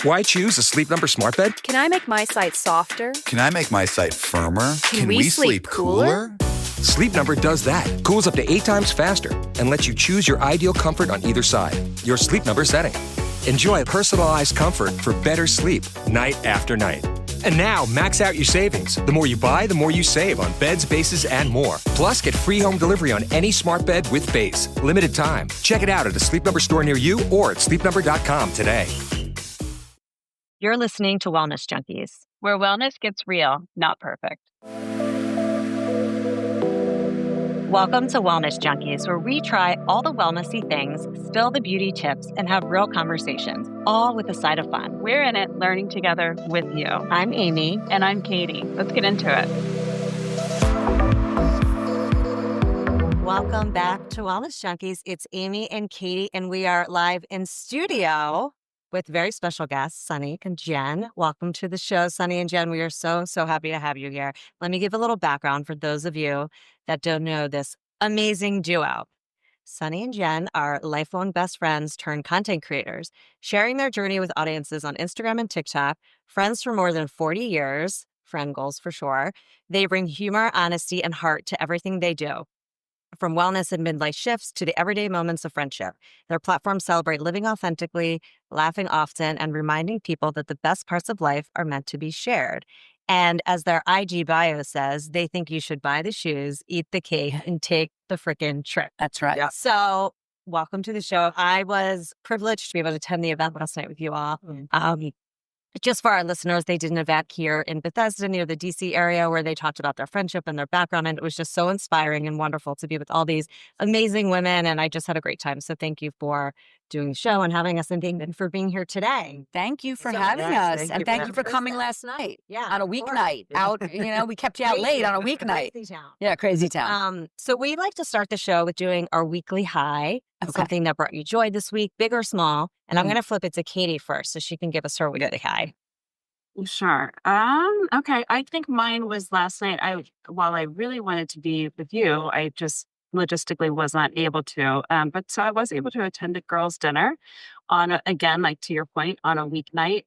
Why choose a Sleep Number smart bed? Can I make my site softer? Can I make my site firmer? Can we sleep cooler? Sleep Number does that. Cools up to 8 times faster and lets you choose your ideal comfort on either side. Your Sleep Number setting. Enjoy personalized comfort for better sleep night after night. And now, max out your savings. The more you buy, the more you save on beds, bases, and more. Plus, get free home delivery on any smart bed with base. Limited time. Check it out at a Sleep Number store near you or at sleepnumber.com today. You're listening to Wellness Junkies, where wellness gets real, not perfect. Welcome to Wellness Junkies, where we try all the wellnessy things, spill the beauty tips, and have real conversations, all with a side of fun. We're in it, learning together with you. I'm Amy. And I'm Katie. Let's get into it. Welcome back to Wellness Junkies. It's Amy and Katie, and we are live in studio with very special guests, Sunny and Jenn. Welcome to the show, Sunny and Jenn. We are so happy to have you here. Let me give a little background for those of you that don't know this amazing duo. Sunny and Jenn are lifelong best friends turned content creators, sharing their journey with audiences on Instagram and TikTok, friends for more than 40 years, friend goals for sure. They bring humor, honesty, and heart to everything they do. From wellness and midlife shifts to the everyday moments of friendship, their platforms celebrate living authentically, laughing often, and reminding people that the best parts of life are meant to be shared. And as their IG bio says, they think you should buy the shoes, eat the cake, and take the frickin' trip. That's right. Yeah. So welcome to the show. I was privileged to be able to attend the event last night with you all. Just for our listeners, they did an event here in Bethesda near the DC area where they talked about their friendship and their background. And it was just so inspiring and wonderful to be with all these amazing women. And I just had a great time. So thank you for doing the show and having us and for being here today. Thank you for having us. And thank you for coming last night. Yeah. On a weeknight. Out, we kept you out late on a weeknight. Crazy town. Yeah, crazy town. So we like to start the show with doing our weekly high. Something that brought you joy this week, big or small. And I'm going to flip it to Katie first so she can give us her weekly high. Sure. Okay. I think mine was last night. While I really wanted to be with you, I just logistically was not able to. But so I was able to attend a girls' dinner again, like to your point, on a weeknight.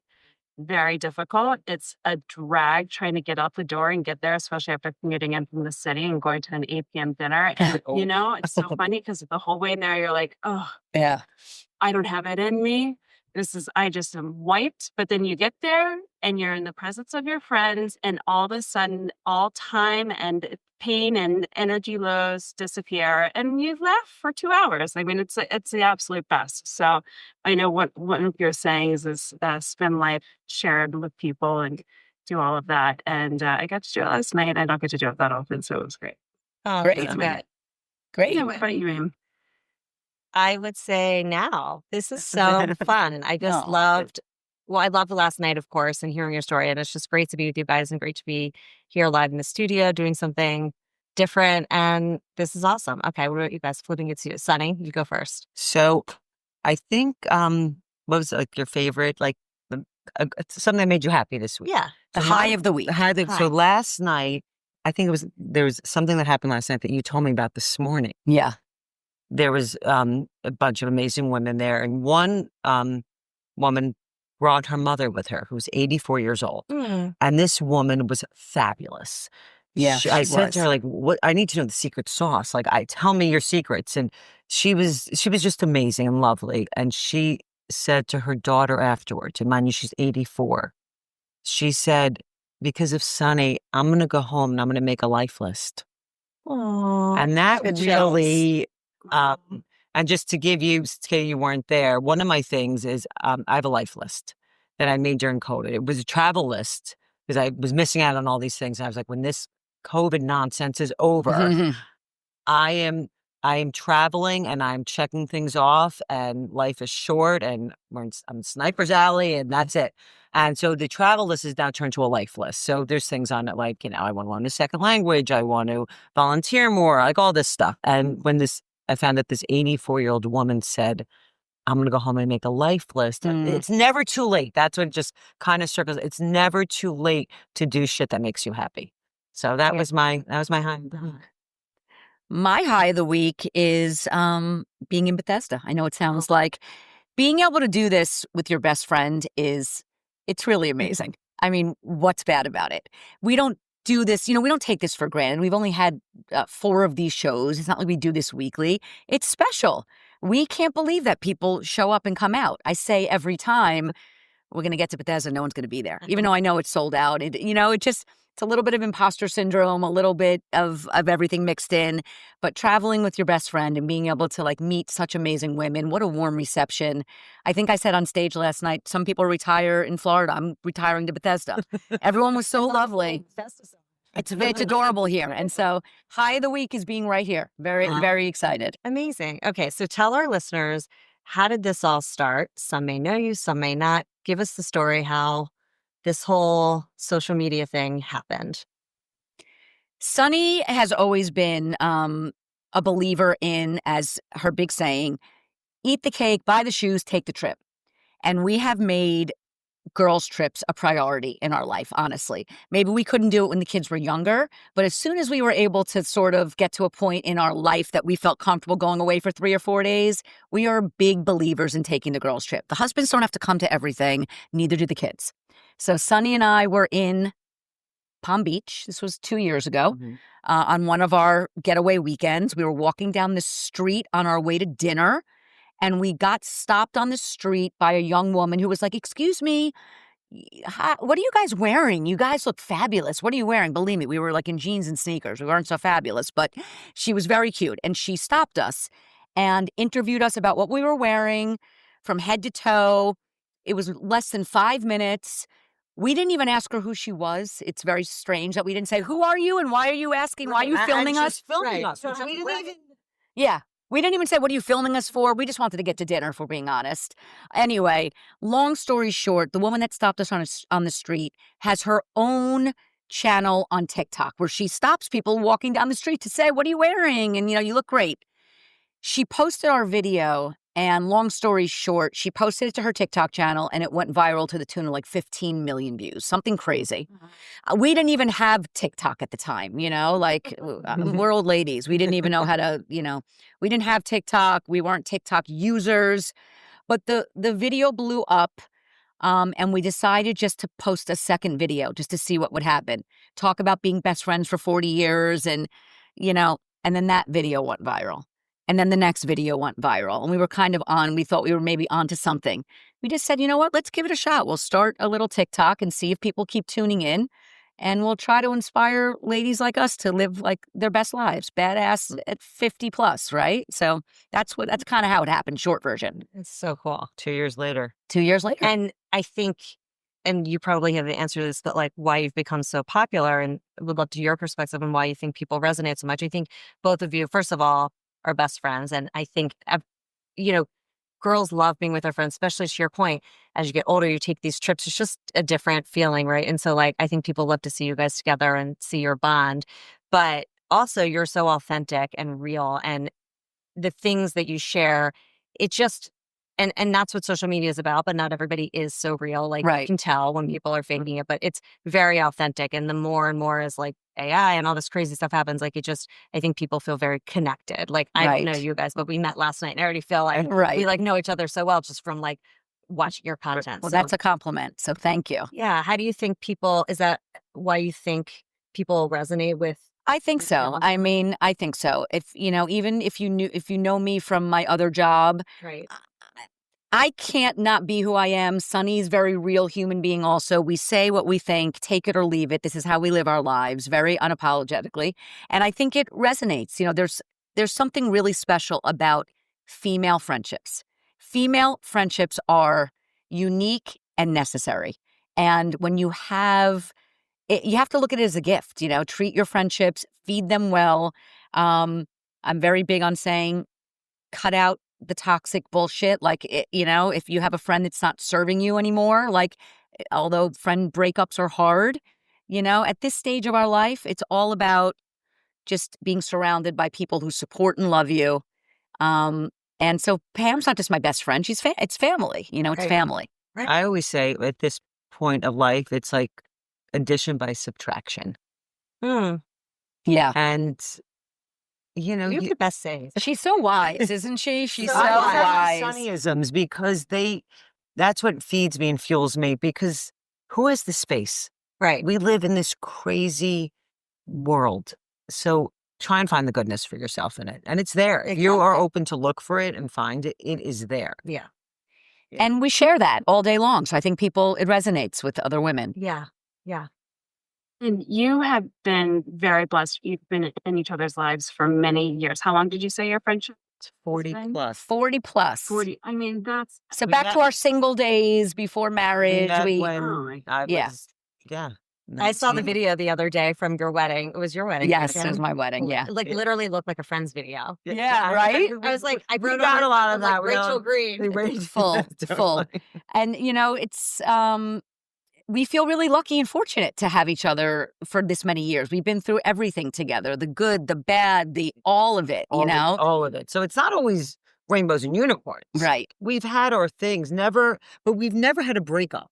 Very difficult. It's a drag trying to get out the door and get there, especially after commuting in from the city and going to an 8 p.m. dinner. And, it's so funny because the whole way there, you're like, oh, yeah, I don't have it in me. I just am wiped. But then you get there and you're in the presence of your friends, and all of a sudden, all time and pain and energy lows disappear, and you laugh for 2 hours. I mean, it's the absolute best. So I know what one of your sayings is spend life shared with people and do all of that. And I got to do it last night. I don't get to do it that often, so it was great. Oh, great. Great. Yeah, what about you, Aim? I would say now. This is so fun. I just I loved last night, of course, and hearing your story. And it's just great to be with you guys and great to be here live in the studio doing something different. And this is awesome. Okay, what about you guys? Flipping it to you. Sunny, you go first. So I think, what was your favorite, something that made you happy this week? Yeah. The high of the week. So last night, I think there was something that happened last night that you told me about this morning. Yeah. There was a bunch of amazing women there, and one woman brought her mother with her, who's 84 years old. Mm. And this woman was fabulous. Yeah, I said to her, what I need to know the secret sauce. Tell me your secrets. And she was just amazing and lovely. And she said to her daughter afterwards, and mind you, she's 84. She said, because of Sunny, I'm going to go home and I'm going to make a life list. Aww. And that really... and just to give you, you weren't there, one of my things is I have a life list that I made during COVID. It was a travel list because I was missing out on all these things. And I was like, when this COVID nonsense is over, I am traveling and I'm checking things off, and life is short, and I'm Sniper's Alley, and that's it. And so the travel list is now turned to a life list. So there's things on it like, I want to learn a second language. I want to volunteer more, like all this stuff. And when I found that this 84-year-old woman said, I'm going to go home and make a life list. It's never too late. That's what just kind of circles. It's never too late to do shit that makes you happy. So that was my high. My high of the week is being in Bethesda. I know it sounds like being able to do this with your best friend it's really amazing. I mean, what's bad about it? We don't do this, we don't take this for granted. We've only had 4 of these shows. It's not like we do this weekly. It's special. We can't believe that people show up and come out. I say every time we're going to get to Bethesda, no one's going to be there, even though I know it's sold out. It's a little bit of imposter syndrome, a little bit of everything mixed in, but traveling with your best friend and being able to meet such amazing women, what a warm reception. I think I said on stage last night, some people retire in Florida. I'm retiring to Bethesda. Everyone was so lovely. It's adorable here. And so high of the week is being right here. Very, very excited. Amazing. Okay, so tell our listeners, how did this all start? Some may know you, some may not. Give us the story how this whole social media thing happened. Sunny has always been a believer in, as her big saying, eat the cake, buy the shoes, take the trip. And we have made girls' trips a priority in our life, honestly. Maybe we couldn't do it when the kids were younger, but as soon as we were able to sort of get to a point in our life that we felt comfortable going away for 3 or 4 days, we are big believers in taking the girls' trip. The husbands don't have to come to everything, neither do the kids. So Sunny and I were in Palm Beach. This was 2 years ago. On one of our getaway weekends. We were walking down the street on our way to dinner, and we got stopped on the street by a young woman who was like, "Excuse me, what are you guys wearing? You guys look fabulous. What are you wearing?" Believe me, we were in jeans and sneakers. We weren't so fabulous, but she was very cute. And she stopped us and interviewed us about what we were wearing from head to toe. It was less than 5 minutes. We didn't even ask her who she was. It's very strange that we didn't say, "Who are you and why are you asking? Why are you filming us?" Filming us. Yeah. We didn't even say, "What are you filming us for?" We just wanted to get to dinner, if we're being honest. Anyway, long story short, the woman that stopped us on the street has her own channel on TikTok where she stops people walking down the street to say, "What are you wearing?" And, you look great. She posted our video, and long story short, she posted it to her TikTok channel, and it went viral to the tune of 15 million views, something crazy. We didn't even have TikTok at the time, we're old ladies. We didn't even know how to, we didn't have TikTok. We weren't TikTok users, but the video blew up. And we decided just to post a second video just to see what would happen. Talk about being best friends for 40 years and then that video went viral. And then the next video went viral. And we were we thought we were maybe onto something. We just said, you know what, let's give it a shot. We'll start a little TikTok and see if people keep tuning in. And we'll try to inspire ladies like us to live their best lives. Badass at 50 plus, right? So that's kind of how it happened, short version. It's so cool. 2 years later. 2 years later. And I think, and you probably have the answer to this, but why you've become so popular, and would love to hear your perspective on why you think people resonate so much. I think both of you, first of all, are best friends. And I think, girls love being with their friends, especially to your point, as you get older, you take these trips, it's just a different feeling, right? And so I think people love to see you guys together and see your bond, but also you're so authentic and real, and the things that you share, it just, and that's what social media is about, but not everybody is so real. Right. You can tell when people are faking it, but it's very authentic. And the more and more as AI and all this crazy stuff happens, I think people feel very connected. I don't know you guys, but we met last night and I already feel we know each other so well just from watching your content. Well, that's a compliment. So thank you. Yeah. How do you think is that why you think people resonate with? I think so. I mean, I think so. If, even if you know me from my other job, right. I can't not be who I am. Sunny's very real human being also. We say what we think, take it or leave it. This is how we live our lives, very unapologetically. And I think it resonates. There's something really special about female friendships. Female friendships are unique and necessary. And when you have to look at it as a gift, treat your friendships, feed them well. I'm very big on saying, cut out the toxic bullshit. If you have a friend that's not serving you anymore, although friend breakups are hard, at this stage of our life, it's all about just being surrounded by people who support and love you. And so Pam's not just my best friend. It's family, it's family. Right. I always say at this point of life, it's like addition by subtraction. Yeah. And you know, You have the best sayings. She's so wise, isn't she? She's so I love wise. Sunny-isms because that's what feeds me and fuels me, because who has the space? Right. We live in this crazy world. So try and find the goodness for yourself in it. And it's there. If you are open to look for it and find it, it is there. Yeah. And we share that all day long. So I think it resonates with other women. Yeah. Yeah. And you have been very blessed. You've been in each other's lives for many years. How long did you say your friendship? 40 been? plus. 40 plus. 40. I mean, that's. So We back met- to our single days before marriage. When Oh my I Yeah. was, yeah. I saw the 19. video the other day from your wedding. It was your wedding. Yes, right, it was Jen? my wedding. Yeah. Like literally looked like a friend's video. Yeah, right? I was like, I We wrote got over- a lot I'm of like, that. We Rachel all- Green. Full. And, it's, we feel really lucky and fortunate to have each other for this many years. We've been through everything together, the good, the bad, all of it, All of it. So it's not always rainbows and unicorns. Right. We've had our things, but we've never had a breakup.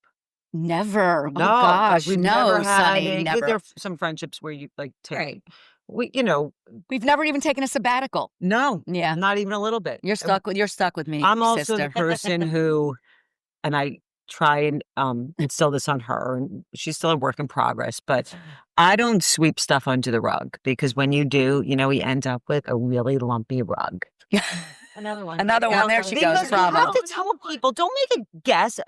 Never. Oh, No, like, gosh. we've No, never had Sonny, any- never. There are some friendships where you like take, Right. We've never even taken a sabbatical. no, Yeah. not even a little bit. You're stuck with me, I'm also sister. the person who, and I try and instill this on her, and she's still a work in progress, but I don't sweep stuff under the rug, because when you do, we end up with a really lumpy rug. Another one. Another one. There she goes. Because you Bravo. have to tell people, don't make a guess.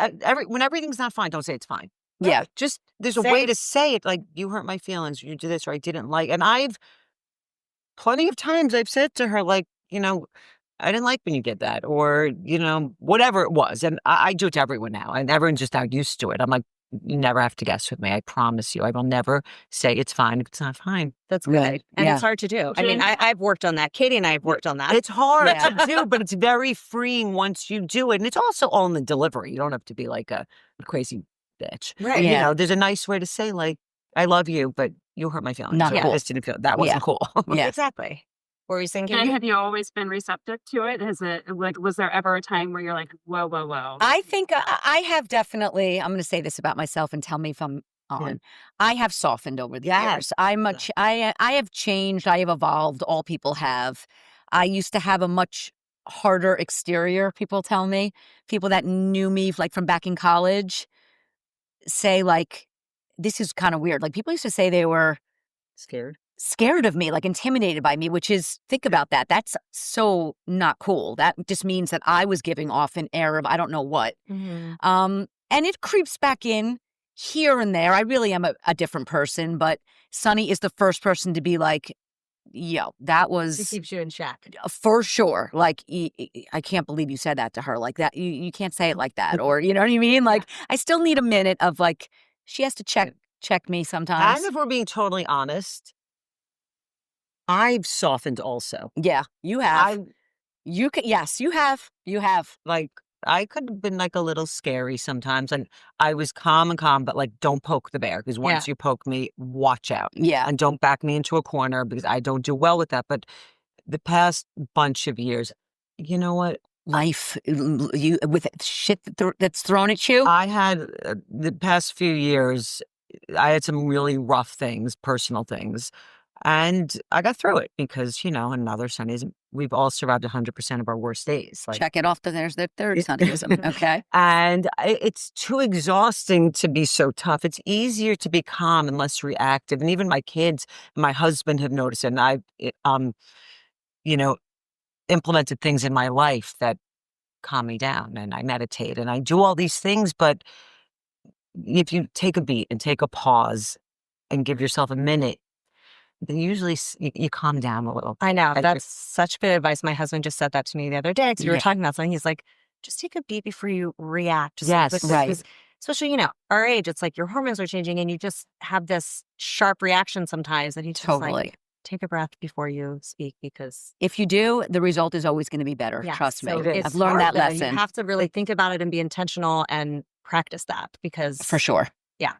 When everything's not fine, don't say it's fine. Yeah. Just there's a Say way it. to say it, like, you hurt my feelings, you did this, or I didn't like. And plenty of times I've said to her, like, I didn't like when you did that, or, whatever it was. And I do it to everyone now, and everyone's just now used to it. I'm like, you never have to guess with me. I promise you. I will never say it's fine if it's not fine. That's good. Right. And Yeah. it's hard to do. I mean, Jen? I've worked on that. Katie and I have worked on that. It's hard Yeah. to do, but it's very freeing once you do it. And it's also all in the delivery. You don't have to be like a crazy bitch. Right. Yeah. There's a nice way to say, like, I love you, but you hurt my feelings. Not Or I cool. just didn't feel that wasn't Yeah. cool. Yeah. Exactly. What were you saying, And Katie? have you always been receptive to it? Was there ever a time where you're like, whoa, whoa, whoa? I think I have definitely, I'm going to say this about myself and tell me if I'm on. Yeah. I have softened over the Yes. years. I have changed. I have evolved. All people have. I used to have a much harder exterior, people tell me. People that knew me like from back in college say like, this is kind of weird. Like people used to say they were scared of me, like intimidated by me, which is, think about that. That's so not cool. That just means that I was giving off an air of I don't know what. Mhm. And it creeps back in here and there. I really am a different person, but Sunny is the first person to be like, yo, that She was keeps you in check. for sure. Like, I can't believe you said that to her like that. You can't say it like that. Or, you know what I mean? Like, I still need a minute of like, she has to check me sometimes. And if we're being totally honest, I've softened also. Yeah, you have. I Yes, you have. You have. like, I could have been like a little scary sometimes, and I was calm, but like, don't poke the bear, because once you poke me, watch out. Yeah. And don't back me into a corner, because I don't do well with that. But the past bunch of years, you know what? Life, you with shit that's thrown at you. I had the past few years, I had some really rough things, personal things, and I got through it because, another Sundays, we've all survived 100% of our worst days. Like, Check it off. There's the third Sunny-ism. Okay. and it's too exhausting to be so tough. It's easier to be calm and less reactive. And even my kids, my husband have noticed it. And I've, implemented things in my life that calm me down, and I meditate and I do all these things. But if you take a beat and take a pause and give yourself a minute, then usually you calm down a little. I know. And That's such good advice. My husband just said that to me the other day because we were Yeah. talking about something. He's like, just take a beat before you react. Just Yes. quickly, Right. 'cause especially, our age, it's like your hormones are changing and you just have this sharp reaction sometimes. And you just Totally. like, take a breath before you speak because If you do, the result is always going to be better. yeah, Trust me. so it's I've learned hard, that though. lesson You have to really think about it and be intentional and practice that because for sure. yeah.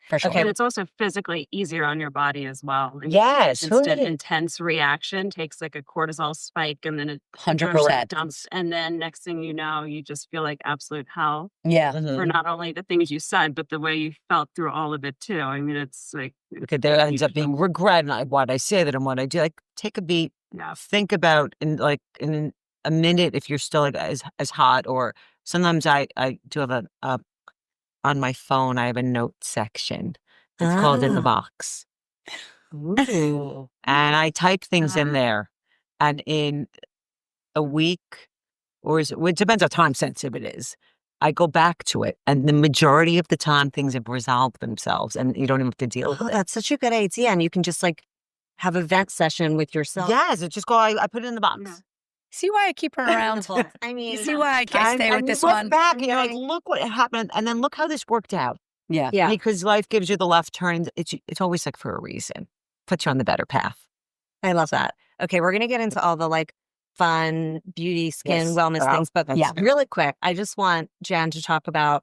For sure. Okay. And it's also physically easier on your body as well. And Yes. instant intense reaction takes like a cortisol spike, and then it goes 100%. dumps. And then next thing you know, you just feel like absolute hell Yeah. for not only the things you said, but the way you felt through all of it too. I mean, it's like, Okay, there ends up being regret and what I say that and what I do. Like, take a beat, yeah. think about in a minute if you're still like as hot. Or sometimes I do have a on my phone. I have a note section. It's called In the Box, Ooh. and I type things in there. And in a week, it depends how time sensitive it is. I go back to it, and the majority of the time, things have resolved themselves, and you don't even have to deal with Oh, it. that's such a good idea. And you can just like have a vent session with yourself. Yes, it's just go. I put it in the box. Yeah. See why I keep her around? I mean, You see why I can't stay And with you this look one? back, and you're like, look what happened, and then look how this worked out. Yeah. yeah. Because life gives you the left turns. It's always like for a reason. Puts you on the better path. I love that. Okay, we're gonna get into all the like fun beauty, skin, Yes. wellness Well, things, but that's- yeah, really quick. I just want Jen to talk about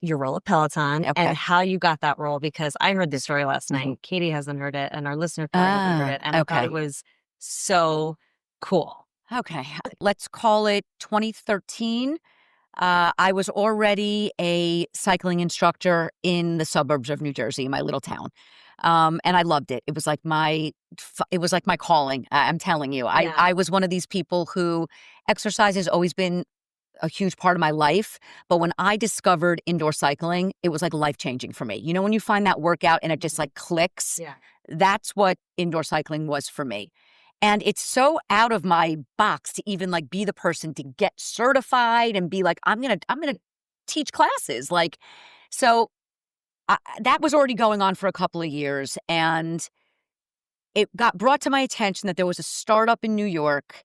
your role at Peloton Okay. and how you got that role, because I heard this story last night. Katie hasn't heard it, and our listener probably hasn't heard it, and I thought okay. it was so cool. Okay. Let's call it 2013. I was already a cycling instructor in the suburbs of New Jersey, my little town. And I loved it. It was like my calling. I'm telling you, Yeah. I was one of these people who exercise has always been a huge part of my life. But when I discovered indoor cycling, it was like life-changing for me. You know, when you find that workout and it just like clicks, Yeah. that's what indoor cycling was for me. And it's so out of my box to even like be the person to get certified and be like, I'm gonna teach classes. Like, so that was already going on for a couple of years, and it got brought to my attention that there was a startup in New York,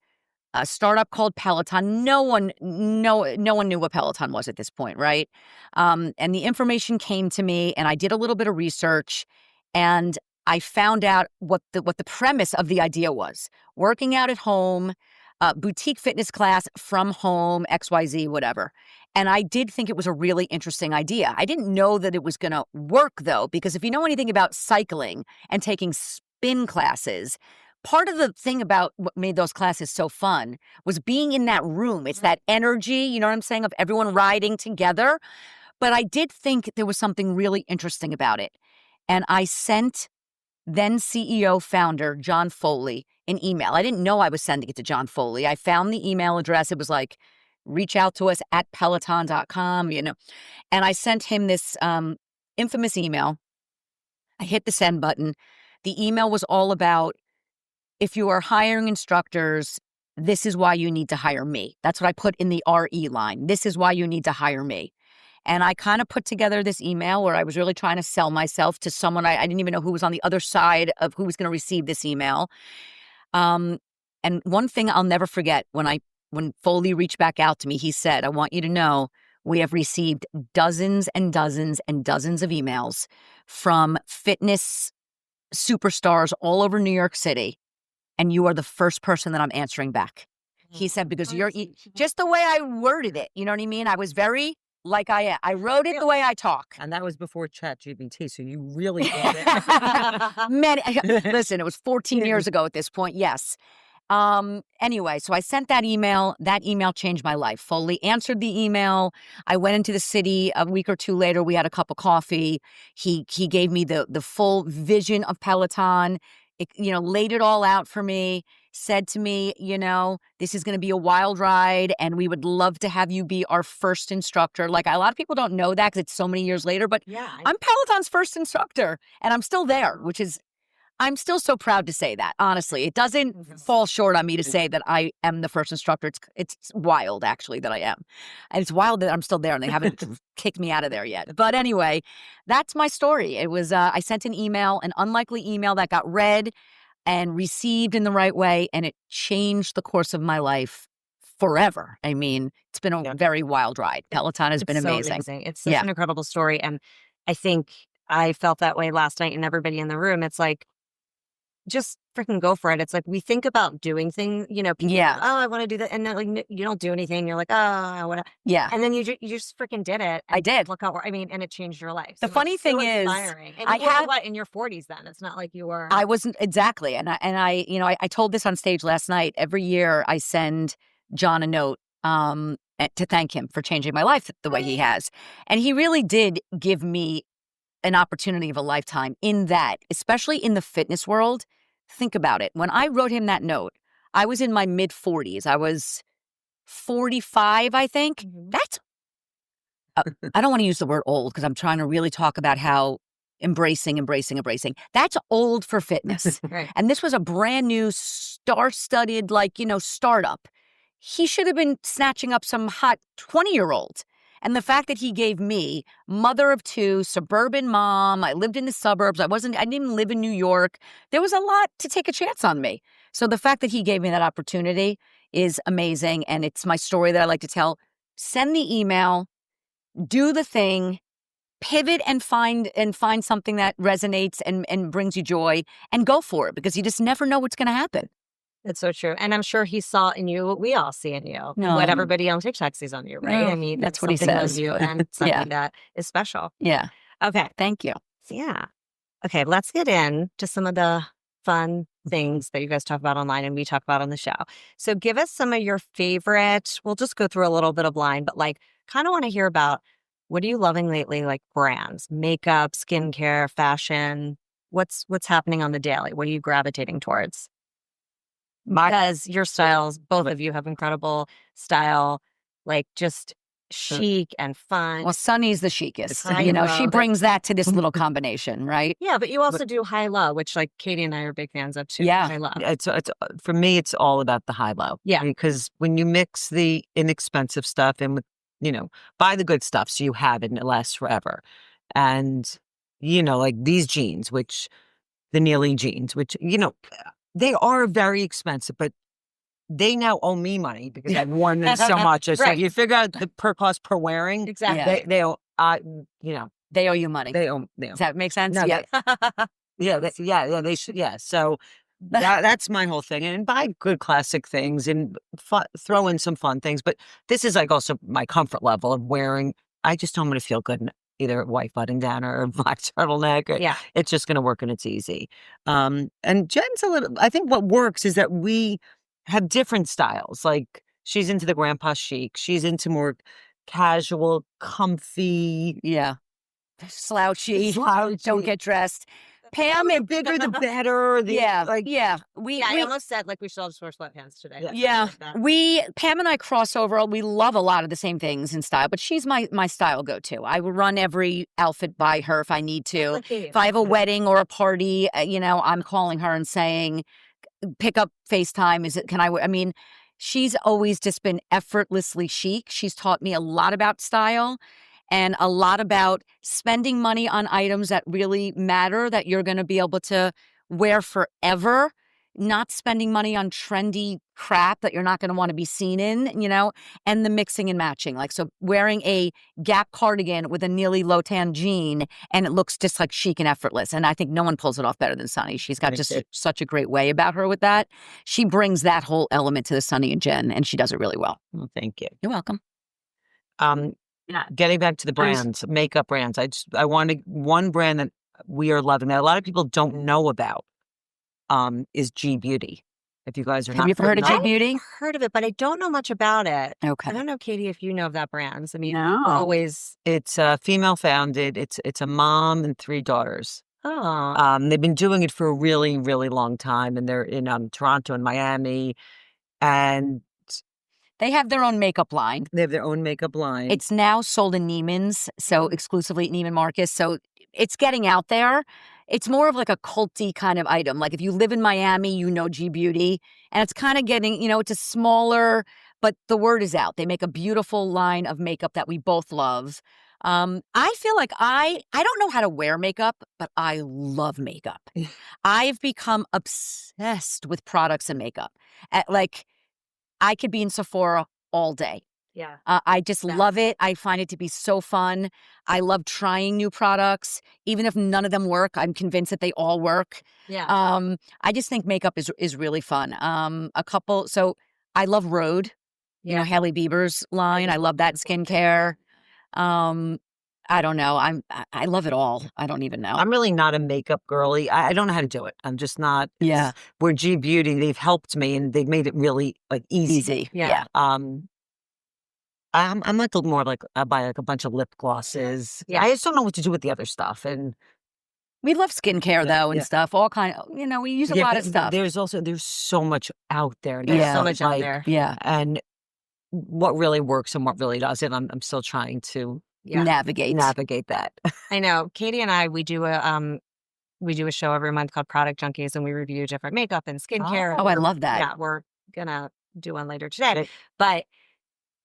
a startup called Peloton. No one knew what Peloton was at this point, right? And the information came to me, and I did a little bit of research, and I found out what the premise of the idea was: working out at home, boutique fitness class from home, XYZ, whatever. And I did think it was a really interesting idea. I didn't know that it was going to work, though, because if you know anything about cycling and taking spin classes, part of the thing about what made those classes so fun was being in that room. It's that energy, you know what I'm saying, of everyone riding together. But I did think there was something really interesting about it. And I sent then CEO founder John Foley an email. I didn't know I was sending it to John Foley. I found the email address. It was like, reach out to us at peloton.com, you know. And I sent him this infamous email. I hit the send button. The email was all about, if you are hiring instructors, this is why you need to hire me. That's what I put in the RE line. This is why you need to hire me. And I kind of put together this email where I was really trying to sell myself to someone I didn't even know who was on the other side of who was going to receive this email. And one thing I'll never forget, when Foley reached back out to me, he said, I want you to know we have received dozens and dozens and dozens of emails from fitness superstars all over New York City, and you are the first person that I'm answering back. He said, because you're just the way I worded it. You know what I mean? I was very like I am. I wrote it the way I talk. And that was before ChatGPT, so you really got it. Listen, it was 14 years ago at this point. Yes. Anyway, so I sent that email. That email changed my life. Foley answered the email. I went into the city a week or two later. We had a cup of coffee. He gave me the full vision of Peloton. It, laid it all out for me, said to me, this is going to be a wild ride and we would love to have you be our first instructor. Like, a lot of people don't know that because it's so many years later, but I'm Peloton's first instructor and I'm still there, I'm still so proud to say that. Honestly, it doesn't fall short on me to say that I am the first instructor. It's wild, actually, that I am. And it's wild that I'm still there and they haven't kicked me out of there yet. But anyway, that's my story. It was, I sent an email, an unlikely email that got read and received in the right way. And it changed the course of my life forever. I mean, it's been a very wild ride. Peloton has been amazing. It's such an incredible story. And I think I felt that way last night, and everybody in the room, it's like, just freaking go for it. It's like we think about doing things, people, Yeah. oh, I want to do that. And then like you don't do anything. You're like, oh, I want to. Yeah. And then you just freaking did it. I And did. Look how, and it changed your life. The So funny it's so thing is, inspiring. And I you were have- what, in your 40s then? It's not like you were. I wasn't exactly. And I told this on stage last night. Every year I send John a note to thank him for changing my life the way he has. And he really did give me an opportunity of a lifetime in that, especially in the fitness world. Think about it. When I wrote him that note, I was in my mid 40s. I was 45, I think. Mhm. That's, I don't want to use the word old because I'm trying to really talk about how embracing. That's old for fitness. Right. And this was a brand new star-studded, startup. He should have been snatching up some hot 20-year-olds. And the fact that he gave me, mother of two, suburban mom, I lived in the suburbs, I didn't even live in New York. There was a lot to take a chance on me. So the fact that he gave me that opportunity is amazing. And it's my story that I like to tell. Send the email, do the thing, pivot and find something that resonates and brings you joy, and go for it, because you just never know what's going to happen. It's so true. And I'm sure he saw in you what we all see in you. No. What everybody on TikTok sees on you, right? No, I mean, that's it's what he something of says. you and something Yeah. that is special. Yeah. Okay. Thank you. Yeah. Okay, let's get into some of the fun things that you guys talk about online and we talk about on the show. So give us some of your favorite, we'll just go through a little bit of line, but kind of want to hear about what are you loving lately, like brands, makeup, skincare, fashion. What's happening on the daily? What are you gravitating towards? Because your styles, both of you have incredible style, just chic and fun. Well, Sunny's the chicest. I She love it. brings that to this little combination, right? Yeah, but you also do high-low, which Katie and I are big fans of too. Yeah. High-low. It's for me, it's all about the high low. Yeah. Because when you mix the inexpensive stuff and with, buy the good stuff so you have it and it lasts forever. And, like these jeans, the Neely jeans, which, they are very expensive, but they now owe me money because I've worn them so much. So Right. if you figure out the per cost per wearing, Exactly. they owe, They owe you money. they owe. Does that make sense? No, Yeah. They should. Yeah. So that's my whole thing. And buy good classic things and throw in some fun things. But this is also my comfort level of wearing. I just don't want to feel good in either a white button down or a black turtleneck. Yeah. It's just going to work and it's easy. And Jen's I think what works is that we have different styles. Like she's into the grandpa chic. She's into more casual, comfy. Yeah. Slouchy. Don't get dressed. Pam, The bigger the better. yeah. I almost said we should all just wear sweatpants today. Yeah, Pam and I cross over. We love a lot of the same things in style, but she's my style go-to. I will run every outfit by her if I need to. If I have a wedding or a party, I'm calling her and saying, pick up FaceTime. She's always just been effortlessly chic. She's taught me a lot about style and a lot about spending money on items that really matter, that you're going to be able to wear forever, not spending money on trendy crap that you're not going to want to be seen in, and the mixing and matching. So wearing a Gap cardigan with a Neely Lotan jean, and it looks just chic and effortless. And I think no one pulls it off better than Sunny. She's got just such a great way about her with that. She brings that whole element to the Sunny and Jenn, and she does it really well. Well, thank you. You're welcome. Getting back to the brands, makeup brands. I wanted one brand that we are loving that a lot of people don't know about is G Beauty. If you guys are Have you ever heard of G Beauty? I've heard of it, but I don't know much about it. Okay. I don't know, Katie, if you know of that brand. No. Always. It's female founded. It's a mom and 3 daughters. Oh. They've been doing it for a really, really long time, and they're in Toronto and Miami, and They have their own makeup line. they have their own makeup line. It's now sold in Neiman's, so exclusively at Neiman Marcus. So it's getting out there. It's more of a culty kind of item. If you live in Miami, G Beauty. And it's kind of getting, it's a smaller, but the word is out. They make a beautiful line of makeup that we both love. I feel like I don't know how to wear makeup, but I love makeup. I've become obsessed with products and makeup. I could be in Sephora all day. Yeah. I just love it. I find it to be so fun. I love trying new products. Even if none of them work, I'm convinced that they all work. Yeah. I just think makeup is really fun. So I love Rhode, you know, Hailey Bieber's line. I love that skincare. I don't know. I love it all. I don't even know. I'm really not a makeup girly. I don't know how to do it. I'm just not. Yeah. Where G Beauty, they've helped me and they've made it really like easy. Yeah. I'm like more like I buy like a bunch of lip glosses. Yeah. I just don't know what to do with the other stuff. And We love skincare though and yeah. stuff. All kind of, you know, we use a lot of stuff. There's so much out there. There's so much out there. Yeah. And what really works and what really doesn't. I'm still trying to Navigate that. I know. Katie and I, we do a show every month called Product Junkies, and we review different makeup and skincare. Oh, I love that. Yeah, we're gonna do one later today. Right. But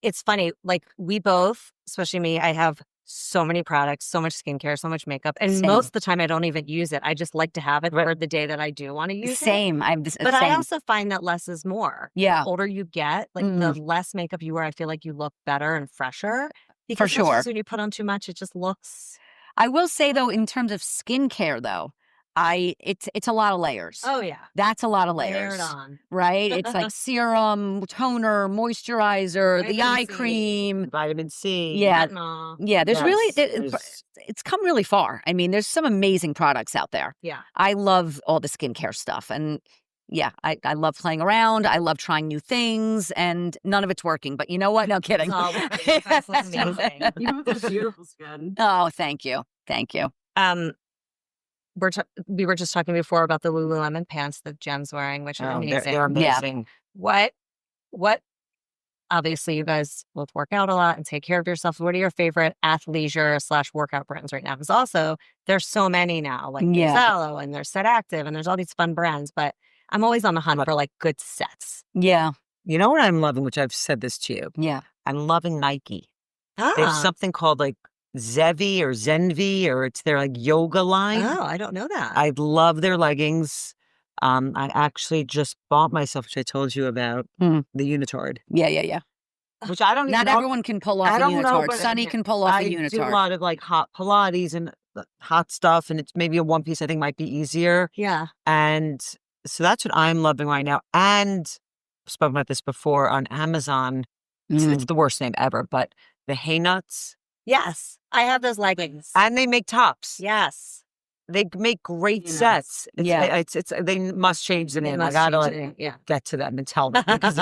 it's funny, like we both, especially me, I have so many products, so much skincare, so much makeup, and Same. most of the time I don't even use it. I just like to have it for the day that I do want to use it. Same. But I also find that less is more. Yeah. The older you get, like the less makeup you wear, I feel like you look better and fresher. Because sure. sometimes when you put on too much, it just looks. I will say though, in terms of skincare though, it's a lot of layers. Oh yeah, That's a lot of layers. layered on. Right? It's like serum, toner, moisturizer, the Vitamin eye C. cream. Vitamin C. Yeah. Retinol. Yeah, there's really there's- it's come really far. I mean, there's some amazing products out there. Yeah. I love all the skincare stuff, and yeah, I love playing around. I love trying new things, and none of it's working. But you know what? No kidding. It's all working. You guys look amazing. You have a beautiful skin. Oh, thank you, thank you. We were just talking before about the Lululemon pants that Jenn's wearing, which are amazing. They're amazing. What? Obviously, you guys both work out a lot and take care of yourself. What are your favorite athleisure / workout brands right now? Because also there's so many now, like there's Aloe and there's Set Active and there's all these fun brands. But I'm always on the hunt for like good sets. Yeah, You know what I'm loving, which I've said this to you. yeah. I'm loving Nike. They have Ah. something called like Zevi or Zenvi, or it's their like yoga line. Oh, I don't know that. I love their leggings. I actually just bought myself, which I told you about, the unitard. Yeah. Which I don't even Not know. everyone can pull off I a don't know, unitard. but Sunny can pull off I a do a unitard. lot of like hot Pilates and hot stuff, and it's maybe a one piece I think might be easier. Yeah. And so that's what I'm loving right now. And I've spoken about this before on Amazon. It's the worst name ever, but the Hay Nuts. Yes. I have those leggings. And they make tops. Yes. They make great Yes. sets. Yeah. It's they must change the They name. I must gotta change it, yeah. get to them and tell them because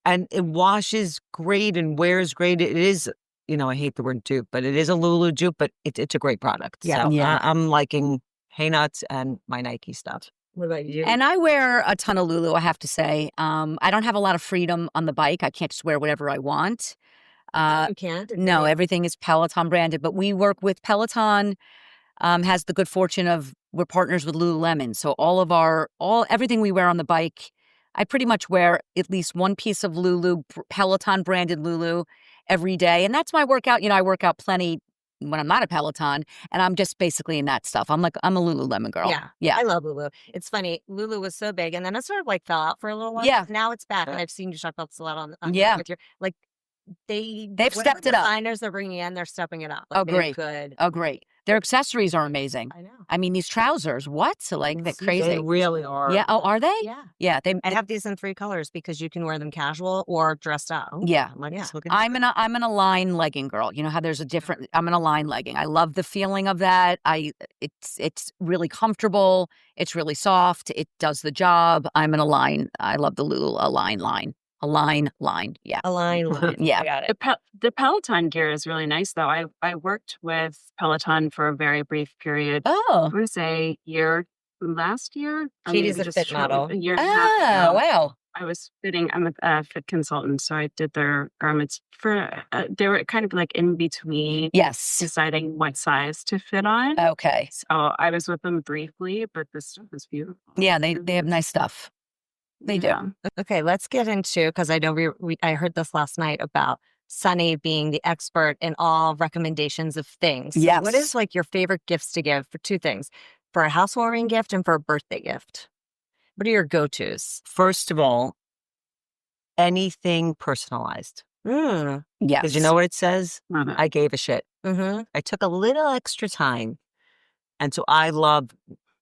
and it washes great and wears great. It is, I hate the word dupe, but it is a Lulu dupe, but it's a great product. Yeah. So Yeah. I'm liking Hay Nuts and my Nike stuff. What about you? And I wear a ton of Lulu, I have to say. I don't have a lot of freedom on the bike. I can't just wear whatever I want. you can't? No, everything is Peloton branded, but we work with Peloton, has the good fortune of we're partners with Lululemon. So everything we wear on the bike, I pretty much wear at least one piece of Lulu, Peloton branded Lulu every day. And that's my workout. I work out plenty when I'm not a Peloton, and I'm just basically in that stuff. I'm a Lululemon girl. Yeah. I love Lulu. It's funny. Lulu was so big, and then it sort of like fell out for a little while. Yeah. Now it's back, and I've seen you talk about this a lot on Yeah. with your like they've stepped it up. Designers they're bringing in, they're stepping it up. Like, Oh, great. Good. Oh, great. Their accessories are amazing. I know. I mean, these trousers, what? So like, they're They crazy. really are. Yeah. Oh, are they? Yeah. Yeah. I have these in 3 colors because you can wear them casual or dressed up. Yeah. Let's look at I'm an Align legging girl. You know how there's a different. I'm an Align legging. I love the feeling of that. It's really comfortable. It's really soft. It does the job. I'm an Align. I love the Lulu Align line. Align line. Yeah. Align line. Yeah. I got it. The Peloton gear is really nice, though. I worked with Peloton for a very brief period. Oh. I would say last year. or Katie's maybe a fit just shortly, model. A year and a Oh, half ago. wow. I was fitting. I'm a fit consultant, so I did their garments for. They were kind of like in between Yes. deciding what size to fit on. Okay. So I was with them briefly, but the stuff is beautiful. Yeah. They have nice stuff. They do. Yeah. Okay, let's get into, because I know I heard this last night about Sunny being the expert in all recommendations of things. So Yes. what is like your favorite gifts to give for 2 things? For a housewarming gift and for a birthday gift? What are your go-tos? First of all, anything personalized. Mm. Yes. Because you know what it says? Love it. I gave a shit. Mm-hmm. I took a little extra time. And so I love,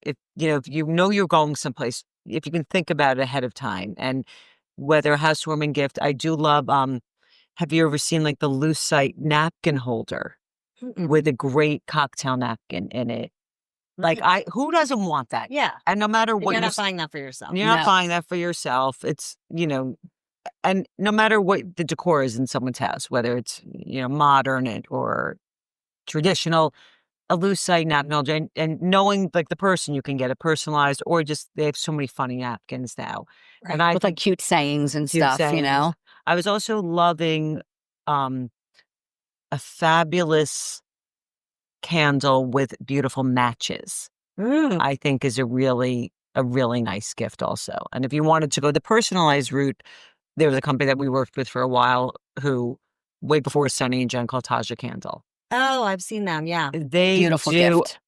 if you know you're going someplace, if you can think about it ahead of time. And whether a housewarming gift, I do love, have you ever seen like the lucite napkin holder with a great cocktail napkin in it? Like who doesn't want that? Yeah. And no matter But what you're not buying that for yourself. you're not No. buying that for yourself. It's, and no matter what the decor is in someone's house, whether it's, modern or traditional, a lucite napkin holder, and knowing like the person, you can get it personalized, or just they have so many funny napkins now. Right. And I With like cute sayings and cute stuff, sayings. I was also loving a fabulous candle with beautiful matches. Mm. I think is a really nice gift also. And if you wanted to go the personalized route, there was a company that we worked with for a while who, way before Sunny and Jenn, called Taja Candle. Oh, I've seen them. Yeah. They Beautiful do gift.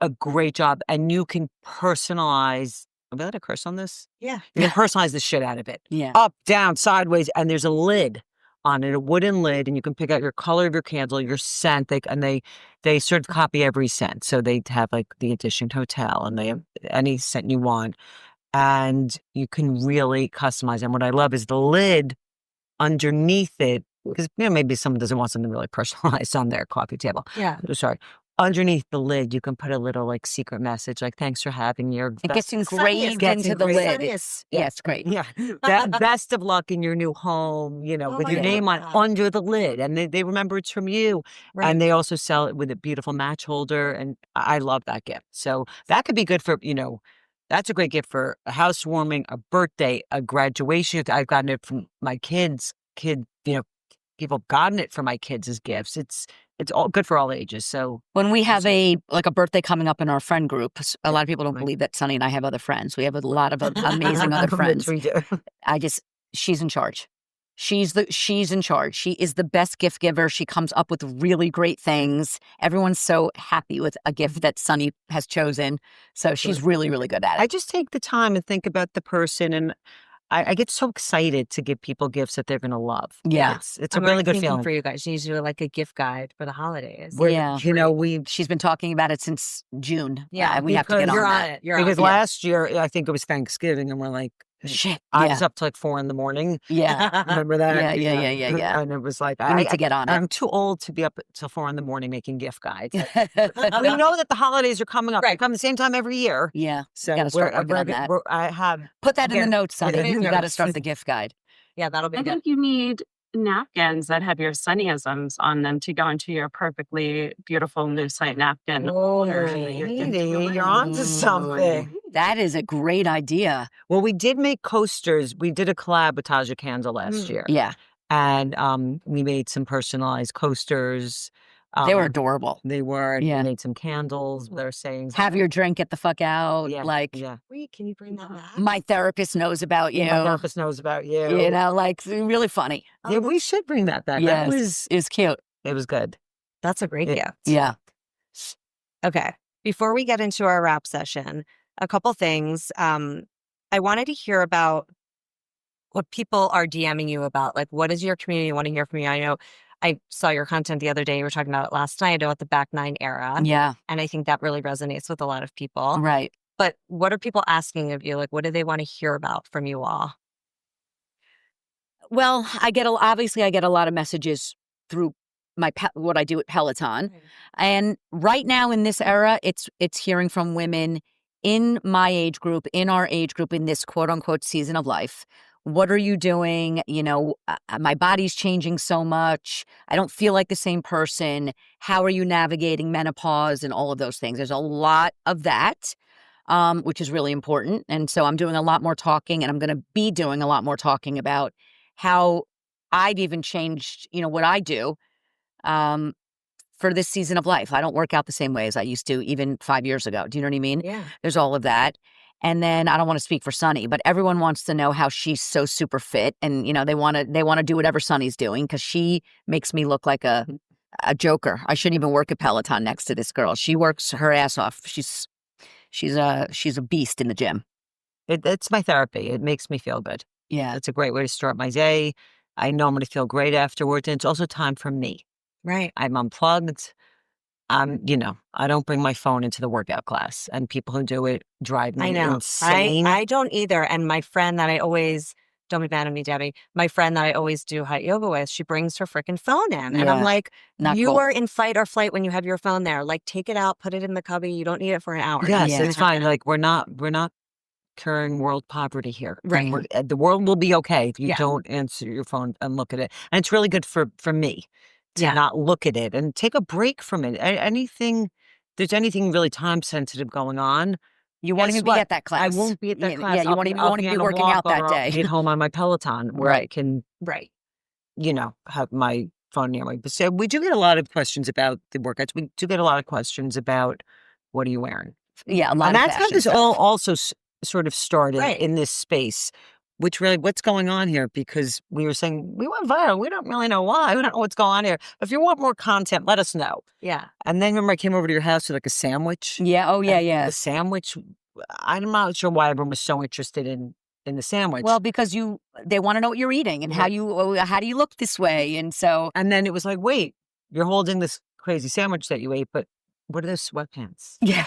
a great job, and you can personalize. Am I allowed to curse on this? Yeah. You can personalize the shit out of it. Yeah. Up, down, sideways, and there's a lid on it, a wooden lid, and you can pick out your color of your candle, your scent. They sort of copy every scent. So they have like the Edition Hotel, and they have any scent you want, and you can really customize. And what I love is the lid underneath it, because maybe someone doesn't want something really personalized on their coffee table. Yeah. Sorry. Underneath the lid, you can put a little like secret message, like "Thanks for having your." It gets best- engraved gets into the engraved. lid. Sunny-isms. Yeah, it's great. Yeah, best of luck in your new home. Oh with my your name on God. under the lid, and they remember it's from you. Right. And they also sell it with a beautiful match holder, and I love that gift. So that could be good for that's a great gift for a housewarming, a birthday, a graduation. I've gotten it from my kids. People have gotten it for my kids as gifts. It's all good for all ages. So When we have a birthday coming up in our friend group, a lot of people don't Right. believe that Sunny and I have other friends. We have a lot of amazing other friends. We do. She's in charge. She's in charge. She is the best gift giver. She comes up with really great things. Everyone's so happy with a gift that Sunny has chosen. So she's really, really good at I it. just take the time and think about the person, and I get so excited to give people gifts that they're going to love. Yeah. It's a I'm really already good thinking feeling. for you guys. You need to do like a gift guide for the holidays. Yeah. We She's been talking about it since June. Yeah, we have to get because on You're on that. it. You're because on it. last year I think it was Thanksgiving, and we're like, Shit. I Yeah. was up to like 4 a.m. Yeah. Remember that? Yeah. And it was like We need to get on it. I'm too old to be up till 4 a.m. making gift guides. We know that the holidays are coming up. They Right. come the same time every year. Yeah. So Gotta start working on that. I have Put that in Yeah. the notes, Sunny. Yeah. You got to start the gift guide. Yeah, that'll be I good. think you need napkins that have your Sunny-isms on them to go into your perfectly beautiful lucite napkin. Oh, Katie, you're onto something. That is a great idea. Well, we did make coasters. We did a collab with Taja Candle last year. Yeah. And we made some personalized coasters. They were adorable. They were. Yeah. We made some candles with our sayings. Have your drink, get the fuck out. Yeah. Like, Yeah. Wait, can you bring that back? my therapist knows about you. My therapist knows about you. Like really funny. Yeah, we should bring that back. Yes. It was cute. It was good. That's a great Yeah. gift. Yeah. Okay. Before we get into our wrap session, a couple things. I wanted to hear about what people are DMing you about. Like, what is your community want to hear from you? I know I saw your content the other day. You were talking about it last night about the back 9 era. Yeah. And I think that really resonates with a lot of people. Right. But what are people asking of you? Like, what do they want to hear about from you all? Well, I get a lot of messages through what I do at Peloton. Right. And right now in this era, it's hearing from women in my age group, in our age group, in this quote unquote season of life. What are you doing? My body's changing so much. I don't feel like the same person. How are you navigating menopause and all of those things? There's a lot of that, which is really important. And so I'm doing a lot more talking, and I'm going to be doing a lot more talking about how I've even changed, what I do for this season of life. I don't work out the same way as I used to even 5 years ago. Do you know what I mean? Yeah. There's all of that. And then I don't want to speak for Sunny, but everyone wants to know how she's so super fit, and they want to do whatever Sunny's doing, because she makes me look like a joker. I shouldn't even work at Peloton next to this girl. She works her ass off. She's a beast in the gym. It's my therapy. It makes me feel good. Yeah. It's a great way to start my day. I know I'm going to feel great afterwards. And it's also time for me. Right. I'm unplugged. I don't bring my phone into the workout class, and people who do it drive me I know. insane. I don't either. And my friend that I always, don't be mad at me, Debbie. My friend that I always do hot yoga with, she brings her freaking phone in. And I'm Yeah, like, not you cool. are in fight or flight when you have your phone there. Like, take it out, put it in the cubby. You don't need it for an hour. Yes, Yeah. it's fine. Like we're not curing world poverty here. And Right. the world will be okay if you Yeah. don't answer your phone and look at it. And it's really good for me to Yeah. not look at it and take a break from it. There's anything really time sensitive going on. You won't Guess even be what? at that class. I won't be at that class. Yeah, you won't I'll even be on a working walk, out that or I'll day. be at home on my Peloton where I Right. can, Right. have my phone near me. But so we do get a lot of questions about the workouts. We do get a lot of questions about what are you wearing? Yeah, a lot And of that's how fashion this all stuff. also sort of started Right. in this space, which really, what's going on here? Because we were saying we went viral. We don't really know why. We don't know what's going on here. But if you want more content, let us know. Yeah. And then remember I came over to your house with like a sandwich. Yeah. Oh, yeah, And yeah. the sandwich, I'm not sure why everyone was so interested in the sandwich. Well, because they want to know what you're eating and how do you look this way, and so and then it was like, wait, you're holding this crazy sandwich that you ate, but what are those sweatpants? yeah,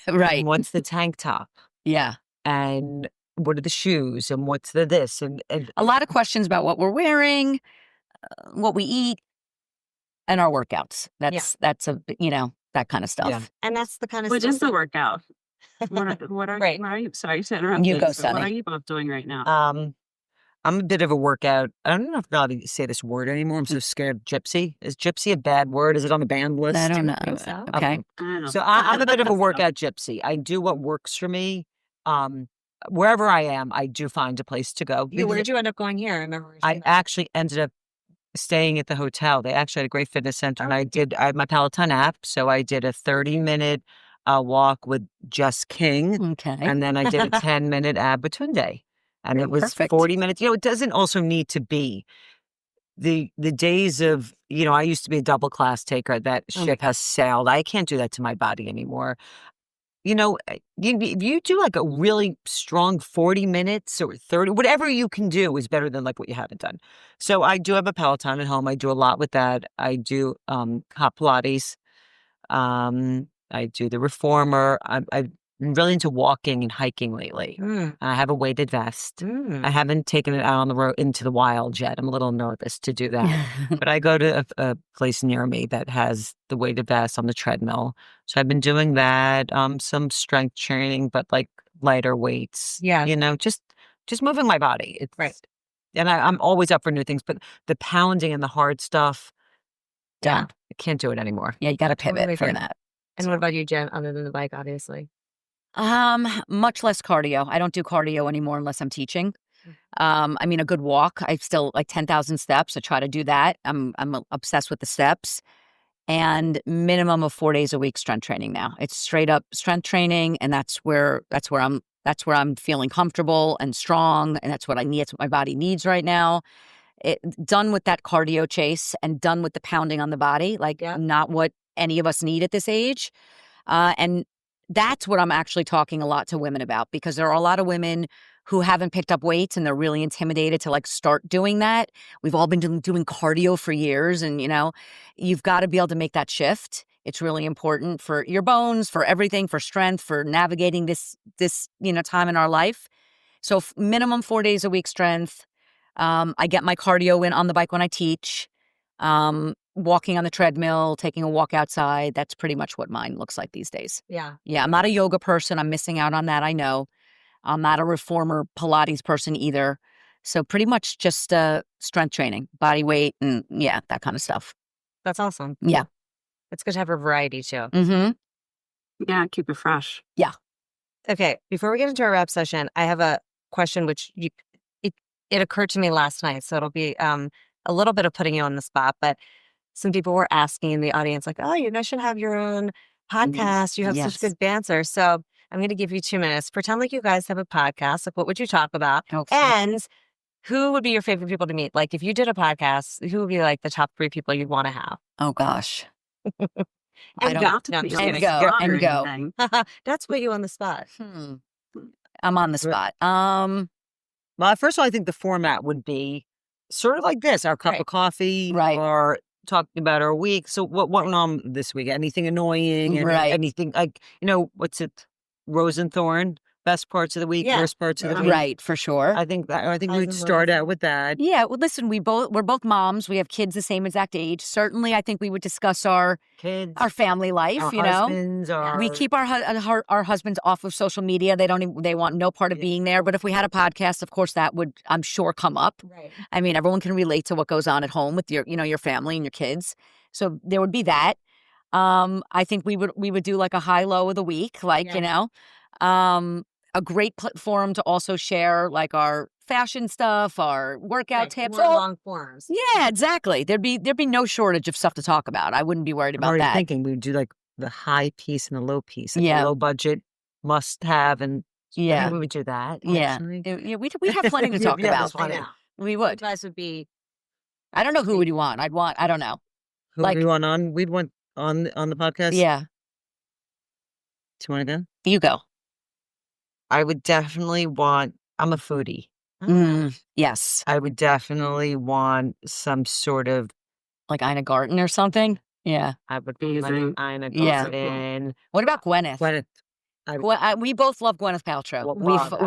right, And what's the tank top? yeah. And what are the shoes? And what's the this? And A lot of questions about what we're wearing, what we eat, and our workouts. That's that kind of stuff. Yeah. And that's the kind of What stuff is the workout? What are Right. you? Sorry to interrupt. You go, What Sunny. are you both doing right now? I'm a bit of a workout. I don't know if I'm allowed to say this word anymore. I'm so scared. Gypsy. Is gypsy a bad word? Is it on the banned list? I don't know. think so. Okay. I don't So know. I'm a bit of a workout gypsy. I do what works for me. Wherever I am, I do find a place to go. Where did you end up going here? I remember. we were I saying that. actually ended up staying at the hotel. They actually had a great fitness center, and I had my Peloton app. So I did a 30-minute walk with Just King, Okay. and then I did a 10-minute Abatunde. And it was Perfect. 40 minutes. It doesn't also need to be the days of, I used to be a double class taker. That ship has sailed. I can't do that to my body anymore. If you do like a really strong 40 minutes or 30, whatever you can do is better than like what you haven't done. So I do have a Peloton at home. I do a lot with that. I do hot Pilates. I do the reformer. I'm really into walking and hiking lately. I have a weighted vest. I haven't taken it out on the road into the wild yet. I'm a little nervous to do that. But I go to a place near me that has the weighted vest on the treadmill. So I've been doing that. Some strength training, but like lighter weights. Yeah. Just moving my body. It's, Right. And I'm always up for new things, but the pounding and the hard stuff, Yeah. done. I can't do it anymore. Yeah, you got to pivot Totally from fair. that. And what about you, Jen, other than the bike, obviously? Much less cardio. I don't do cardio anymore unless I'm teaching. A good walk. I still like 10,000 steps. I try to do that. I'm obsessed with the steps. And minimum of 4 days a week strength training now. It's straight up strength training, and that's where I'm feeling comfortable and strong, and that's what I need. It's what my body needs right now. Done with that cardio chase and done with the pounding on the body, not what any of us need at this age. And that's what I'm actually talking a lot to women about, because there are a lot of women who haven't picked up weights and they're really intimidated to start doing that. We've all been doing cardio for years, and you've got to be able to make that shift. It's really important for your bones, for everything, for strength, for navigating this time in our life. So minimum 4 days a week strength. I get my cardio in on the bike when I teach. Walking on the treadmill, taking a walk outside. That's pretty much what mine looks like these days. Yeah. Yeah, I'm not a yoga person. I'm missing out on that, I know. I'm not a reformer Pilates person either. So pretty much just strength training, body weight, and that kind of stuff. That's awesome. Yeah. It's good to have a variety too. Mm-hmm. Yeah, keep it fresh. Okay, before we get into our wrap session, I have a question which it occurred to me last night, so it'll be a little bit of putting you on the spot, but some people were asking in the audience, like, oh, you guys should have your own podcast. You have Yes. such good banter. So I'm going to give you 2 minutes. Pretend like you guys have a podcast. Like, what would you talk about? Okay. And who would be your favorite people to meet? Like, if you did a podcast, who would be like the top 3 people you'd want to have? Oh gosh. And I don't- go. Not to No, I'm put just you on and the go, spot and or go. anything. That's put you on the spot. I'm on the spot. Well, first of all, I think the format would be sort of like this, our cup Right. of coffee, Right. or talking about our week. So what went on this week? Anything annoying? Right. Anything like, what's it? Rose and thorn, best parts of the week, Yeah. worst parts of the week. Right, for sure. I think Highs we'd and start lows. out with that. Yeah, well, listen, we're both moms. We have kids the same exact age. Certainly, I think we would discuss our Kids, family life. our You know, husbands, we keep our husbands off of social media. They want no part of being there. But if we had a podcast, of course, that would, I'm sure, come up. Right. I mean, everyone can relate to what goes on at home with your family and your kids. So there would be that. I think we would do like a high low of the week, like a great forum to also share like our fashion stuff, our workout tips. More long forms. Yeah, exactly. There'd be no shortage of stuff to talk about. I wouldn't be worried I'm about already that. thinking we'd do like the high piece and the low piece. Like Yeah. the low budget must have, and Yeah. maybe we would do that. Yeah. Actually. Yeah, we have plenty to talk Yeah, about. that's I funny. know. We My would. advice would be I don't know who would you want. I don't know. Who Like- we want on? We'd want on the podcast. Yeah. Do you want to go? You go. I would definitely want. I'm a foodie. Yes. I would definitely want some sort of. Like Ina Garten or something. Yeah. I would be like Amazing. Ina Yeah. Garten. What about Gwyneth? Gwyneth. We both love Gwyneth Paltrow. Well,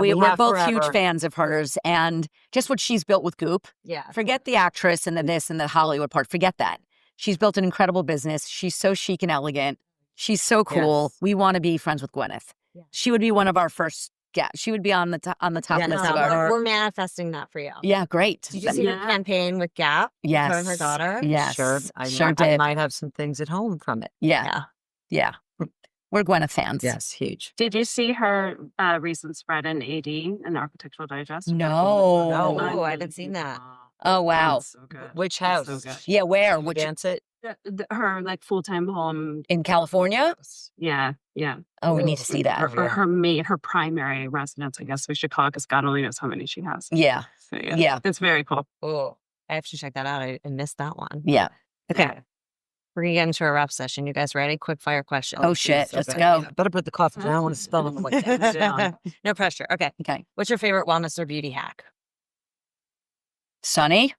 we We're have both huge forever. fans of hers, and just what she's built with Goop. yeah. Forget the actress and the this and the Hollywood part. Forget that. She's built an incredible business. She's so chic and elegant. She's so cool. Yes. We want to be friends with Gwyneth. Yeah. She would be one of our first. Yeah, she would be on the top Yeah, list no, of our- our. We're manifesting that for you. Yeah, great. Did you see her Yeah. campaign with Gap? Yes. Her and her daughter? Yes. Sure. Sure I did. might have some things at home from it. Yeah. Yeah. We're Gwyneth fans. Yes, huge. Did you see her recent spread in AD, an Architectural Digest? No. No, I haven't seen that. Oh, wow. It's so good. Which It's house? so good. Yeah, where? Would Which dance it? Her like full-time home. in California? Yeah. Oh, we need to see that. Her primary residence, I guess we should call it, because God only knows how many she has. Yeah. So, Yeah. It's very cool. Oh, I have to check that out. I missed that one. Yeah. Okay. We're going to get into a rap session. You guys ready? Quick fire question. Oh, shit. So Let's bad. go. Yeah, better put the coffee down. I don't want to spell them like that. No pressure. Okay. Okay. What's your favorite wellness or beauty hack? Sunny?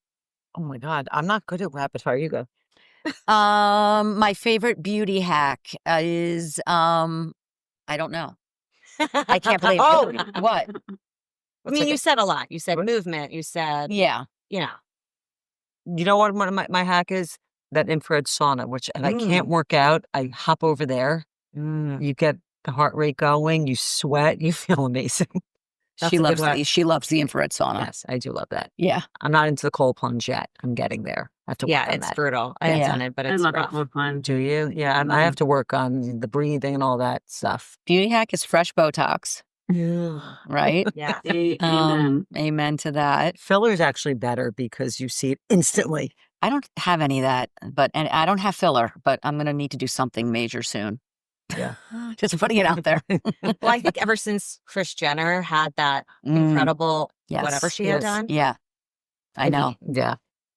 Oh my God. I'm not good at rapid fire. You go. My favorite beauty hack is I don't know. I can't believe Oh. what? I mean, you said a lot. You said movement. You said, Yeah. you know. You know what one of my hack is? That infrared sauna, which, and I can't work out. I hop over there. You get the heart rate going. You sweat. You feel amazing. That's She a good loves hack. she loves the infrared sauna. Yes, I do love that. Yeah. I'm not into the cold plunge yet. I'm getting there. I have to work Yeah, on it's that. brutal. I have Yeah. done it, but I it's love rough. it. Love fun. Do you? Yeah, and I have to work on the breathing and all that stuff. Beauty hack is fresh Botox, right? Yeah. Amen. Amen to that. Filler is actually better because you see it instantly. I don't have any of that, and I don't have filler, but I'm gonna need to do something major soon. Yeah. Just putting it out there. Well, I think ever since Kris Jenner had that incredible Yes. whatever she Yes. had done, Yeah. I know. Yeah.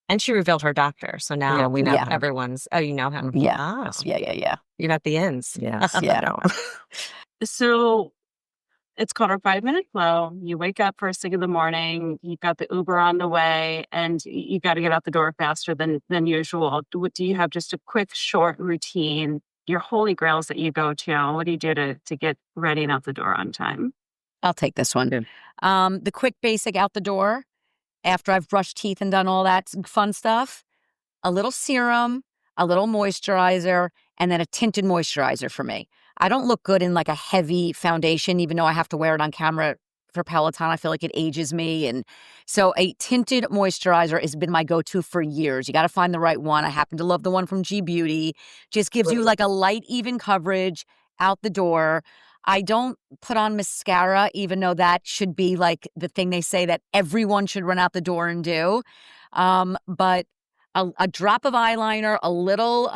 and she revealed her doctor. So now Yeah, we know him. everyone's, oh, you know him. Yeah. Oh, Yeah. you got the ins. Yes. Yeah. So it's called our 5-minute flow. You wake up first thing in the morning, you've got the Uber on the way, and you got to get out the door faster than usual. Do you have just a quick, short routine? Your holy grails that you go to, what do you do to get ready and out the door on time? I'll take this one. Good. The quick basic out the door after I've brushed teeth and done all that fun stuff, a little serum, a little moisturizer, and then a tinted moisturizer for me. I don't look good in like a heavy foundation, even though I have to wear it on camera for Peloton. I feel like it ages me. And so a tinted moisturizer has been my go-to for years. You got to find the right one. I happen to love the one from G Beauty. Just gives you like a light, even coverage out the door. I don't put on mascara, even though that should be like the thing they say that everyone should run out the door and do. But a drop of eyeliner, a little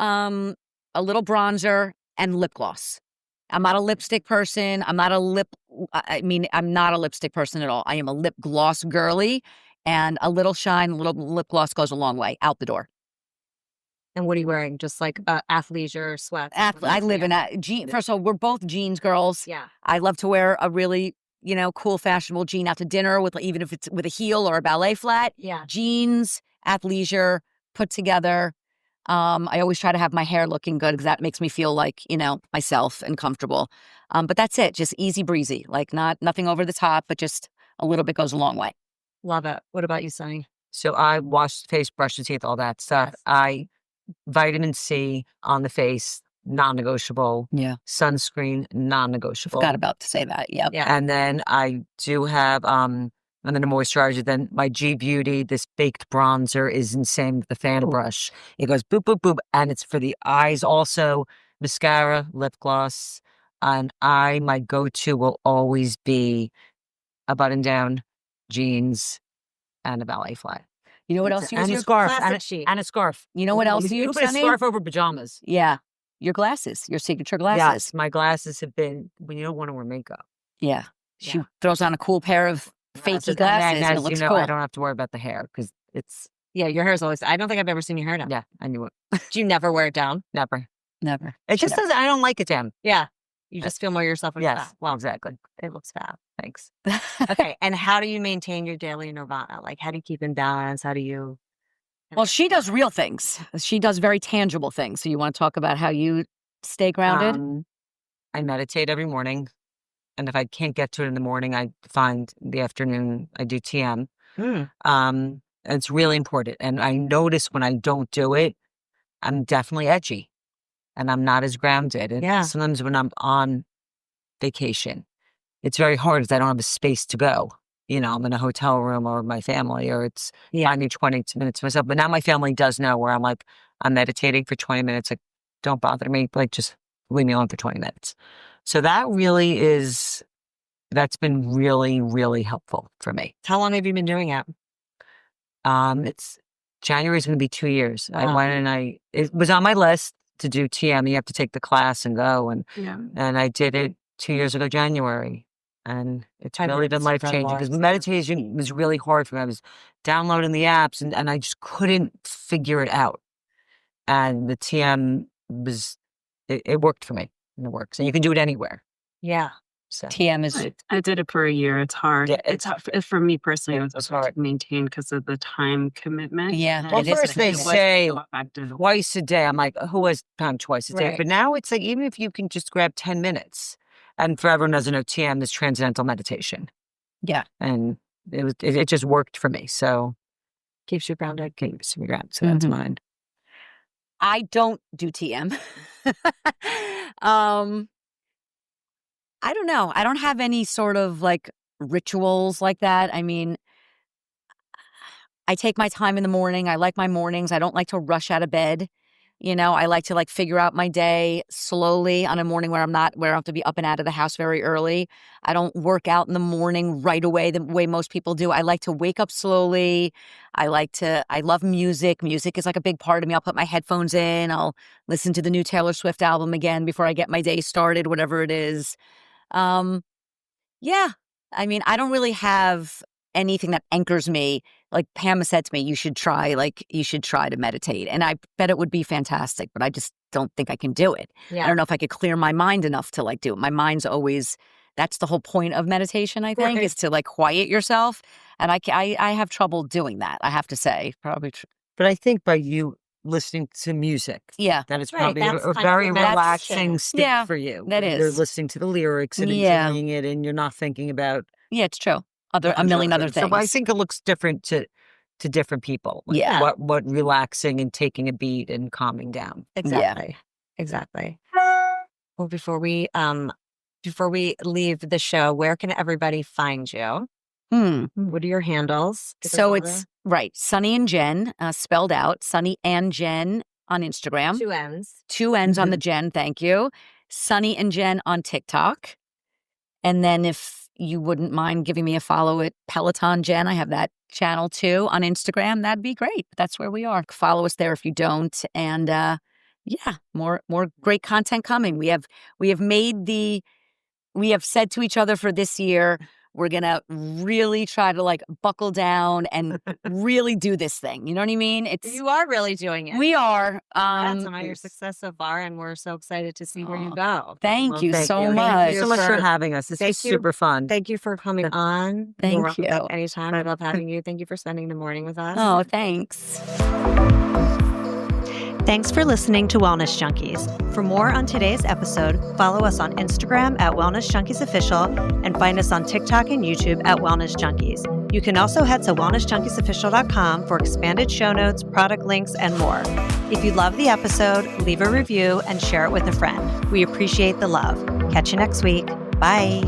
bronzer, and lip gloss. I'm not a lipstick person. I'm not a lipstick person at all. I am a lip gloss girly, and a little shine, a little lip gloss goes a long way out the door. And what are you wearing? Just like athleisure sweats? I live in a jean. First of all, we're both jeans girls. Yeah. I love to wear a really cool fashionable jean out to dinner with, even if it's with a heel or a ballet flat. Yeah. Jeans, athleisure, put together. I always try to have my hair looking good because that makes me feel like, myself and comfortable. But that's it. Just easy breezy. Like nothing over the top, but just a little bit goes a long way. Love it. What about you, Sunny? So I wash the face, brush the teeth, all that stuff. Vitamin C on the face, non-negotiable. Yeah. Sunscreen, non-negotiable. Forgot about to say that. Yep. Yeah. And then I do have, and then a moisturizer. Then my G Beauty, this baked bronzer is insane with the fan brush. It goes boop, boop, boop. And it's for the eyes also. Mascara, lip gloss. And my go-to will always be a button-down, jeans, and a ballet flat. You know what else you And a use? scarf. classic chic. And a scarf. You know what else you You use, put a Sunny? scarf over pajamas. Yeah. Your glasses, your signature glasses. Yes, my glasses have been, when you don't want to wear makeup. Yeah. She Yeah. throws on a cool pair of fakey glasses and it looks cool. I don't have to worry about the hair because it's, Yeah, your hair is always. I don't think I've ever seen your hair down. yeah, I knew it. Do you never wear it down? Never. Never. It just doesn't, I don't like it down. Yeah. You just feel more yourself. When it's Yes, fab. Well, exactly. it looks fab. Thanks. Okay. And how do you maintain your daily nirvana? Like, how do you keep in balance? How do you? Well, she does real things. She does very tangible things. So you want to talk about how you stay grounded? I meditate every morning. And if I can't get to it in the morning, I find the afternoon, I do TM. And it's really important. And I notice when I don't do it, I'm definitely edgy and I'm not as grounded. And Yeah. sometimes when I'm on vacation, it's very hard because I don't have a space to go. I'm in a hotel room or with my family, or I need 20 minutes to myself. But now my family does know where I'm meditating for 20 minutes. Like, don't bother me. Like, just leave me alone for 20 minutes. So that's been really, really helpful for me. How long have you been doing it? It's January is going to be 2 years. I Wow. went and it was on my list to do TM. You have to take the class and go. And I did it 2 years ago, January. And it's I've really heard been it's life-changing incredible. because meditation was really hard for me. I was downloading the apps and I just couldn't figure it out. And the TM it worked for me. And it works. And you can do it anywhere. Yeah. So TM is I did it for a year. It's hard. Yeah, it's hard for me personally. Yeah, It's it's hard hard. to maintain because of the time commitment. Yeah. Well, it is first they difficult. say So effective. twice a day. I'm like, who has time twice a day? Right. But now it's like, even if you can just grab 10 minutes. And for everyone who doesn't know, TM is transcendental meditation. Yeah. And it just worked for me. So Keeps you grounded. keeps me grounded. So that's Mhm. mine. I don't do TM. I don't know. I don't have any sort of like rituals like that. I mean, I take my time in the morning. I like my mornings. I don't like to rush out of bed. I like to like figure out my day slowly on a morning where I don't have to be up and out of the house very early. I don't work out in the morning right away the way most people do. I like to wake up slowly. I love music. Music is like a big part of me. I'll put my headphones in. I'll listen to the new Taylor Swift album again before I get my day started, whatever it is. Yeah. I mean, I don't really have anything that anchors me. Like Pam said to me, you should try to meditate. And I bet it would be fantastic, but I just don't think I can do it. Yeah. I don't know if I could clear my mind enough to like do it. My mind's always, that's the whole point of meditation, I think, Right. is to like quiet yourself. And I have trouble doing that, I have to say. Probably. But I think by you listening to music, Yeah. that is Right, probably that's a kind of very the meditation. relaxing state Yeah, for you. that You're is. listening to the lyrics and Yeah. enjoying it, and you're not thinking about Yeah, it's true. A million other things. So I think it looks different to different people. Like Yeah. what relaxing and taking a beat and calming down. Exactly. Exactly. Well, before we leave the show, where can everybody find you? What are your handles? Give us So all it's right. Sunny and Jenn, spelled out. Sunny and Jenn on Instagram. the 2 ends. 2 N's on the Jenn. Thank you. Sunny and Jenn on TikTok. And then if you wouldn't mind giving me a follow at Peloton Jenn, I have that channel too on Instagram. That'd be great. That's where we are. Follow us there if you don't. And yeah, more great content coming. We have said to each other for this year, We're going to really try to like buckle down and really do this thing. You know what I mean? You are really doing it. We are. Congrats on your success so far, and we're so excited to see where you go. Thank you so Thank much. you so much for having us. This was super fun. Thank you for coming on. Thank You're welcome you. back anytime. I love having you. Thank you for spending the morning with us. Oh, thanks. Thanks for listening to Wellness Junkies. For more on today's episode, follow us on Instagram at Wellness Junkies Official and find us on TikTok and YouTube at Wellness Junkies. You can also head to wellnessjunkiesofficial.com for expanded show notes, product links, and more. If you love the episode, leave a review and share it with a friend. We appreciate the love. Catch you next week. Bye.